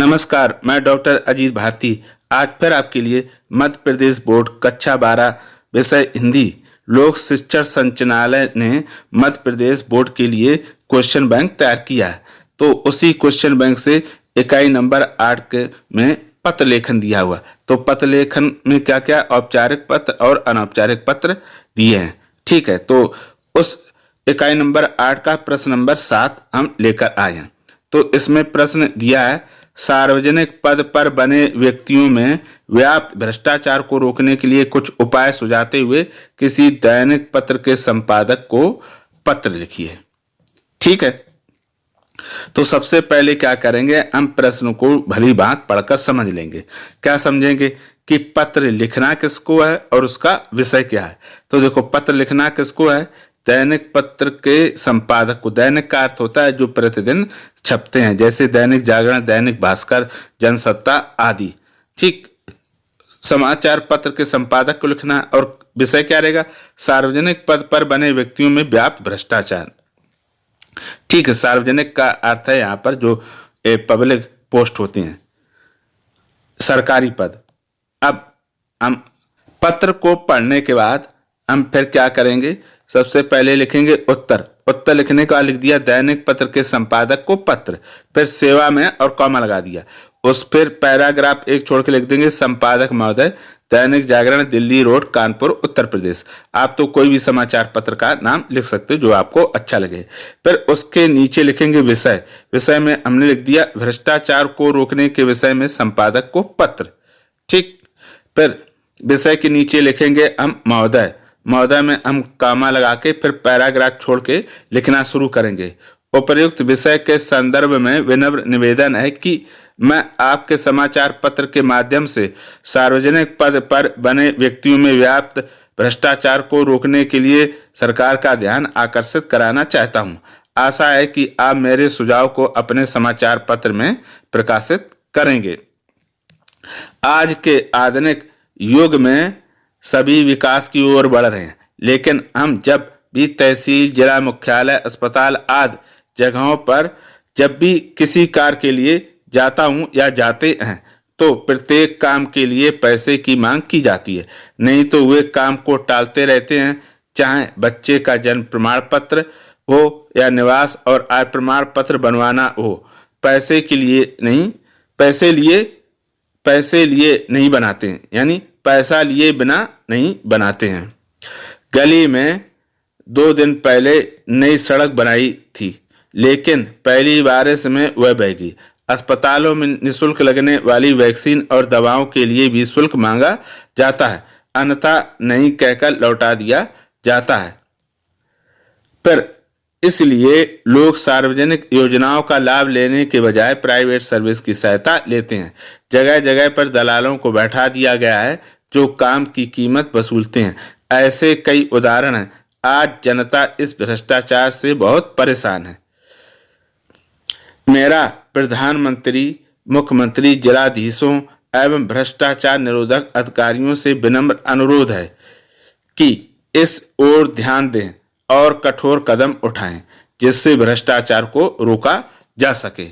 नमस्कार, मैं डॉक्टर अजीत भारती आज फिर आपके लिए मध्य प्रदेश बोर्ड कक्षा 12 विषय हिंदी लोक शिक्षण संचालनालय ने मध्य प्रदेश बोर्ड के लिए क्वेश्चन बैंक तैयार किया है। तो उसी क्वेश्चन बैंक से इकाई नंबर 8 के में पत्र लेखन दिया हुआ। तो पत्र लेखन में क्या क्या औपचारिक पत्र और अनौपचारिक पत्र दिए हैं। ठीक है, तो उस इकाई नंबर 8 का प्रश्न नंबर 7 हम लेकर आए हैं। तो इसमें प्रश्न दिया है, सार्वजनिक पद पर बने व्यक्तियों में व्याप्त भ्रष्टाचार को रोकने के लिए कुछ उपाय सुझाते हुए किसी दैनिक पत्र के संपादक को पत्र लिखिए। ठीक है, तो सबसे पहले क्या करेंगे, हम प्रश्न को भली भांति पढ़कर समझ लेंगे। क्या समझेंगे कि पत्र लिखना किसको है और उसका विषय क्या है। तो देखो, पत्र लिखना किसको है, दैनिक पत्र के संपादक को। दैनिक का अर्थ होता है जो प्रतिदिन छपते हैं, जैसे दैनिक जागरण, दैनिक भास्कर, जनसत्ता आदि। ठीक, समाचार पत्र के संपादक को लिखना। और विषय क्या रहेगा, सार्वजनिक पद पर बने व्यक्तियों में व्याप्त भ्रष्टाचार। ठीक है, सार्वजनिक का अर्थ है यहाँ पर जो पब्लिक पोस्ट होती हैं, सरकारी पद। अब हम पत्र को पढ़ने के बाद हम फिर क्या करेंगे, सबसे पहले लिखेंगे उत्तर। उत्तर लिखने का लिख दिया दैनिक पत्र के संपादक को पत्र, फिर सेवा में और कॉमा लगा दिया। उस फिर पैराग्राफ एक छोड़ के लिख देंगे, संपादक महोदय, दैनिक जागरण, दिल्ली रोड, कानपुर, उत्तर प्रदेश। आप तो कोई भी समाचार पत्र का नाम लिख सकते हो जो आपको अच्छा लगे। फिर उसके नीचे लिखेंगे विषय। विषय में हमने लिख दिया भ्रष्टाचार को रोकने के विषय में संपादक को पत्र। ठीक, फिर विषय के नीचे लिखेंगे हम महोदय। महोदय में हम कामा लगा के फिर पैराग्राफ छोड़ के लिखना शुरू करेंगे। उपर्युक्त विषय के संदर्भ में विनम्र निवेदन है कि मैं आपके समाचार पत्र के माध्यम से सार्वजनिक पद पर बने व्यक्तियों में व्याप्त भ्रष्टाचार को रोकने के लिए सरकार का ध्यान आकर्षित कराना चाहता हूं। आशा है कि आप मेरे सुझाव को अपने समाचार पत्र में प्रकाशित करेंगे। आज के आधुनिक युग में सभी विकास की ओर बढ़ रहे हैं, लेकिन हम जब भी तहसील, जिला मुख्यालय, अस्पताल आदि जगहों पर जब भी किसी कार्य के लिए जाता हूं या जाते हैं तो प्रत्येक काम के लिए पैसे की मांग की जाती है, नहीं तो वे काम को टालते रहते हैं। चाहे बच्चे का जन्म प्रमाण पत्र हो या निवास और आय प्रमाण पत्र बनवाना हो, पैसे लिए नहीं बनाते हैं, यानी पैसा लिए बिना नहीं बनाते हैं। गली में 2 दिन पहले नई सड़क बनाई थी, लेकिन पहली बारिश में वह बह गई। अस्पतालों में निःशुल्क लगने वाली वैक्सीन और दवाओं के लिए भी शुल्क मांगा जाता है, अन्यथा नहीं कहकर लौटा दिया जाता है। पर इसलिए लोग सार्वजनिक योजनाओं का लाभ लेने के बजाय प्राइवेट सर्विस की सहायता लेते हैं। जगह जगह पर दलालों को बैठा दिया गया है जो काम की कीमत वसूलते हैं। ऐसे कई उदाहरण हैं। आज जनता इस भ्रष्टाचार से बहुत परेशान है। मेरा प्रधानमंत्री, मुख्यमंत्री, जिलाधीशों एवं भ्रष्टाचार निरोधक अधिकारियों से विनम्र अनुरोध है कि इस ओर ध्यान दें और कठोर कदम उठाएं, जिससे भ्रष्टाचार को रोका जा सके।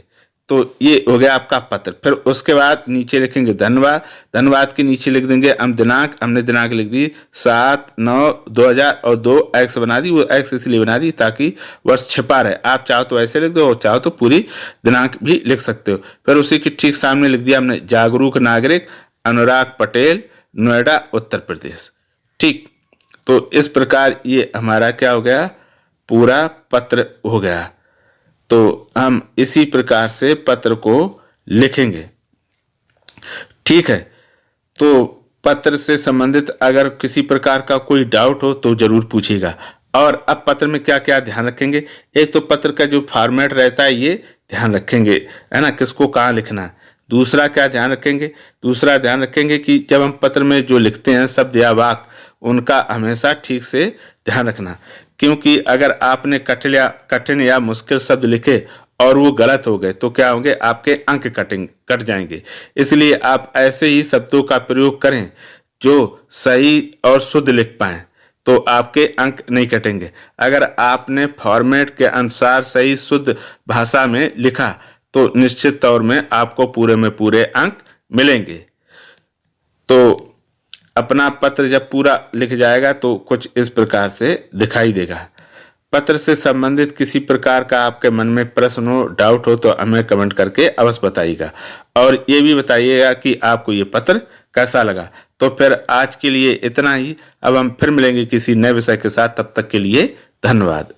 तो ये हो गया आपका पत्र। फिर उसके बाद नीचे लिखेंगे धन्यवाद। धन्यवाद के नीचे लिख देंगे हम दिनांक। हमने दिनांक लिख दी 7/9/2000 और 2 एक्स बना दी। वो एक्स इसलिए बना दी ताकि वर्ष छिपा रहे। आप चाहो तो ऐसे लिख दो और चाहो तो पूरी दिनांक भी लिख सकते हो। फिर उसी के ठीक सामने लिख दिया हमने जागरूक नागरिक, अनुराग पटेल, नोएडा, उत्तर प्रदेश। ठीक, तो इस प्रकार ये हमारा क्या हो गया, पूरा पत्र हो गया। तो हम इसी प्रकार से पत्र को लिखेंगे। ठीक है, तो पत्र से संबंधित अगर किसी प्रकार का कोई डाउट हो तो जरूर पूछिएगा। और अब पत्र में क्या क्या ध्यान रखेंगे, एक तो पत्र का जो फॉर्मेट रहता है ये ध्यान रखेंगे, है ना, किसको कहाँ लिखना है। दूसरा क्या ध्यान रखेंगे, दूसरा ध्यान रखेंगे कि जब हम पत्र में जो लिखते हैं शब्द या वाक्य, उनका हमेशा ठीक से ध्यान रखना, क्योंकि अगर आपने कठिन या मुश्किल शब्द लिखे और वो गलत हो गए तो क्या होंगे, आपके अंक कट जाएंगे। इसलिए आप ऐसे ही शब्दों का प्रयोग करें जो सही और शुद्ध लिख पाएं, तो आपके अंक नहीं कटेंगे। अगर आपने फॉर्मेट के अनुसार सही शुद्ध भाषा में लिखा तो निश्चित तौर में आपको पूरे में पूरे अंक मिलेंगे। तो अपना पत्र जब पूरा लिख जाएगा तो कुछ इस प्रकार से दिखाई देगा। पत्र से संबंधित किसी प्रकार का आपके मन में प्रश्न हो, डाउट हो तो हमें कमेंट करके अवश्य बताइएगा और ये भी बताइएगा कि आपको ये पत्र कैसा लगा। तो फिर आज के लिए इतना ही। अब हम फिर मिलेंगे किसी नए विषय के साथ। तब तक के लिए धन्यवाद।